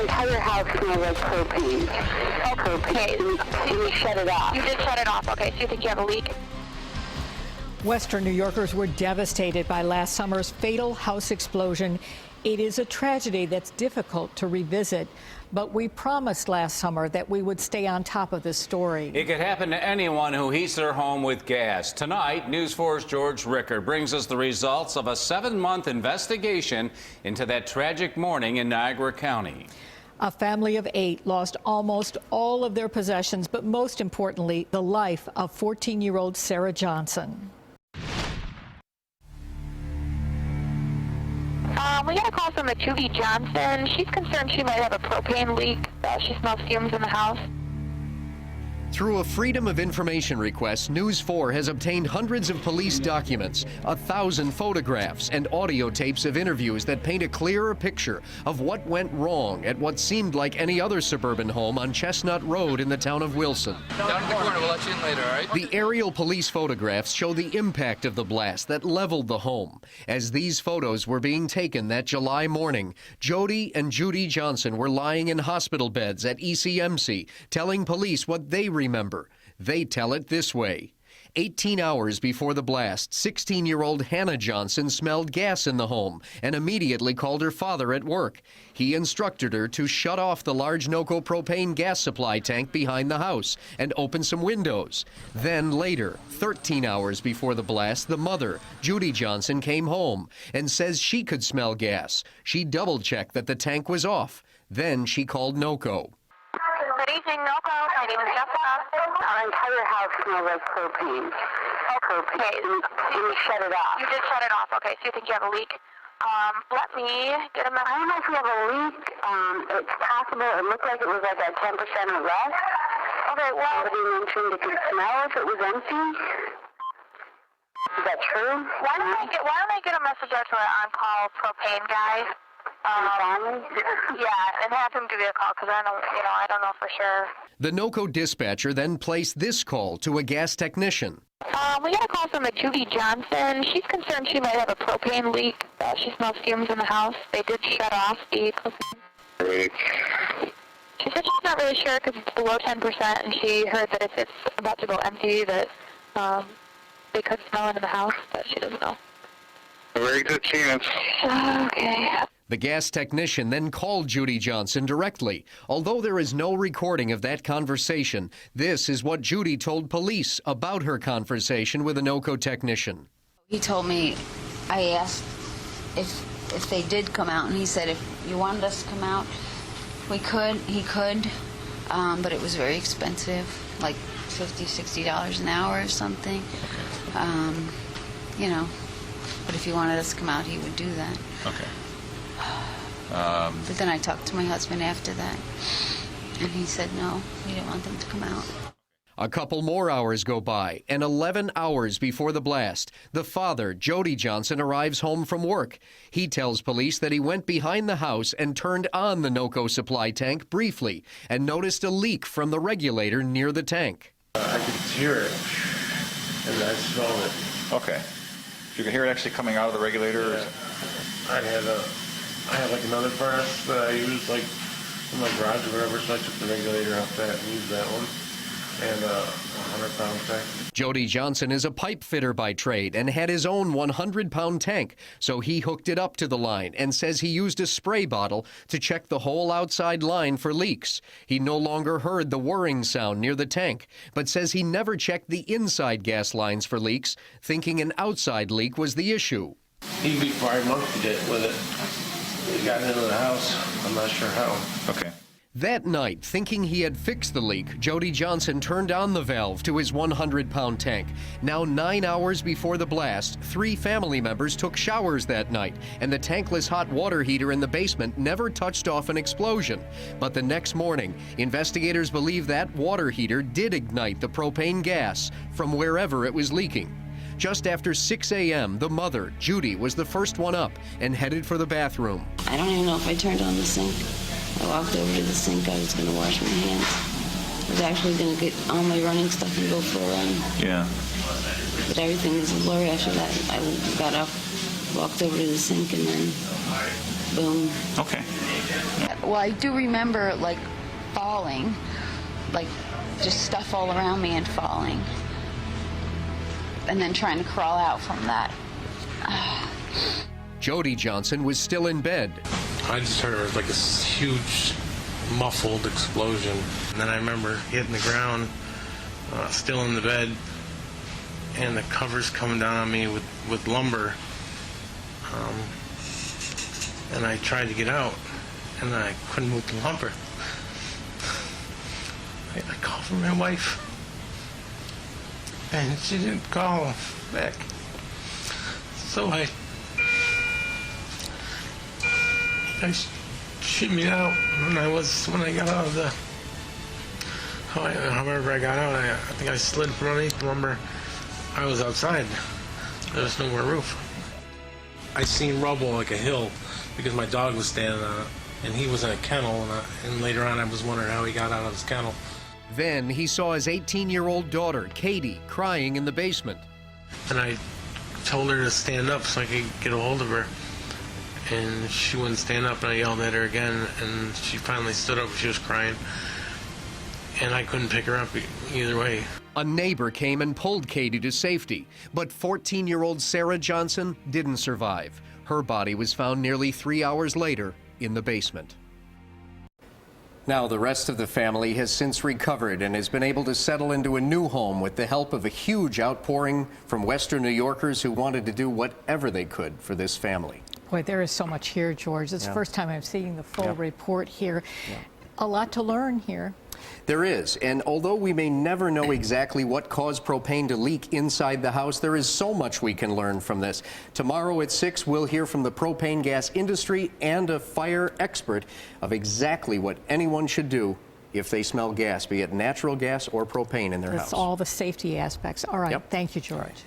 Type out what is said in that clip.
Our entire house smells like propane. Okay. And we shut it off. You did shut it off. Okay, so you think you have a leak? Western New Yorkers were devastated by last summer's fatal house explosion. It is a tragedy that's difficult to revisit, but we promised last summer that we would stay on top of this story. It could happen to anyone who heats their home with gas. Tonight, News 4's George Rickard brings us the results of a 7-month investigation into that tragic morning in Niagara County. A family of 8 lost almost all of their possessions, but most importantly, the life of 14-year-old Sarah Johnson. We got a call from a Judy Johnson. She's concerned she might have a propane leak. She smells fumes in the house. Through a Freedom of Information request, News 4 has obtained hundreds of police documents, 1,000 photographs, and audio tapes of interviews that paint a clearer picture of what went wrong at what seemed like any other suburban home on Chestnut Road in the town of Wilson. Down in the corner, we'll let you in later, all right? The aerial police photographs show the impact of the blast that leveled the home. As these photos were being taken that July morning, Jody and Judy Johnson were lying in hospital beds at ECMC, telling police what they remember. They tell it this way. 18 hours before the blast, 16-year-old Hannah Johnson smelled gas in the home and immediately called her father at work. He instructed her to shut off the large NOCO propane gas supply tank behind the house and open some windows. Then later, 13 hours before the blast, the mother, Judy Johnson, came home and says she could smell gas. She double-checked that the tank was off. Then she called NOCO. Good evening, NOCO. My name is Jessica. Our entire house smells like propane. Okay. And we shut it off. You did shut it off. Okay, so you think you have a leak? Let me get a I don't know if we have a leak. It's possible. It looked like it was like at 10% or less. Okay, well... Somebody mentioned it could smell if it was empty. Is that true? Why don't I get a message out to our on-call propane guy? Yeah, and have him give you a call, because I don't know for sure. The NOCO dispatcher then placed this call to a gas technician. We got a call from a Judy Johnson. She's concerned she might have a propane leak. She smells fumes in the house. They did shut off the propane. She said she's not really sure because it's below 10%, and she heard that if it's about to go empty, that they could smell it in the house, but she doesn't know. A very good chance. Okay. The gas technician then called Judy Johnson directly. Although there is no recording of that conversation, this is what Judy told police about her conversation with a NOCO technician. He told me, I asked if they did come out, and he said if you wanted us to come out, we could, he could, but it was very expensive, like $50, $60 an hour or something. But if he wanted us to come out, he would do that. Okay. But then I talked to my husband after that, and he said no, he didn't want them to come out. A couple more hours go by, and 11 hours before the blast, the father, Jody Johnson, arrives home from work. He tells police that he went behind the house and turned on the NOCO supply tank briefly and noticed a leak from the regulator near the tank. I could hear it, and I smelled it. Okay. You can hear it actually coming out of the regulator? Yeah. I had like another furnace that I used like in my garage or whatever, so I took the regulator off that and used that one, and a 100-pound tank. Jody Johnson is a pipe fitter by trade and had his own 100-pound tank, so he hooked it up to the line and says he used a spray bottle to check the whole outside line for leaks. He no longer heard the whirring sound near the tank, but says he never checked the inside gas lines for leaks, thinking an outside leak was the issue. He before I monkeyed it with it. He got into the house. I'm not sure how. Okay. That night, thinking he had fixed the leak, Jody Johnson turned on the valve to his 100-pound tank. Now 9 hours before the blast, 3 family members took showers that night, and the tankless hot water heater in the basement never touched off an explosion. But the next morning, investigators believe that water heater did ignite the propane gas from wherever it was leaking. Just after 6 a.m., the mother, Judy, was the first one up and headed for the bathroom. I don't even know if I turned on the sink. I walked over to the sink. I was going to wash my hands. I was actually going to get all my running stuff and go for a run. Yeah. But everything was a blur after that. I got up, walked over to the sink, and then boom. Okay. Well, I do remember, like, falling, like, just stuff all around me and falling. And then trying to crawl out from that. Jody Johnson was still in bed. I just heard like a huge muffled explosion. And then I remember hitting the ground, still in the bed, and the covers coming down on me with lumber. And I tried to get out, and I couldn't move the lumber. I called for my wife, and she didn't call back. So I shimmied out, and when I got out of the, however I got out, I think I slid from underneath the lumber. I was outside. There was no more roof. I seen rubble like a hill because my dog was standing on it, and he was in a kennel, and later on I was wondering how he got out of his kennel. Then he saw his 18-year-old daughter, Katie, crying in the basement. And I told her to stand up so I could get a hold of her. And she wouldn't stand up, and I yelled at her again, and she finally stood up. She was crying, and I couldn't pick her up either way. A neighbor came and pulled Katie to safety, but 14-year-old Sarah Johnson didn't survive. Her body was found nearly 3 hours later in the basement. Now, the rest of the family has since recovered and has been able to settle into a new home with the help of a huge outpouring from Western New Yorkers who wanted to do whatever they could for this family. Boy, there is so much here, George. It's the first time I'm seeing the full report here. A lot to learn here. There is, and although we may never know exactly what caused propane to leak inside the house, there is so much we can learn from this. Tomorrow at 6, we'll hear from the propane gas industry and a fire expert of exactly what anyone should do if they smell gas, be it natural gas or propane in their house. That's all the safety aspects. All right, Yep. Thank you, George.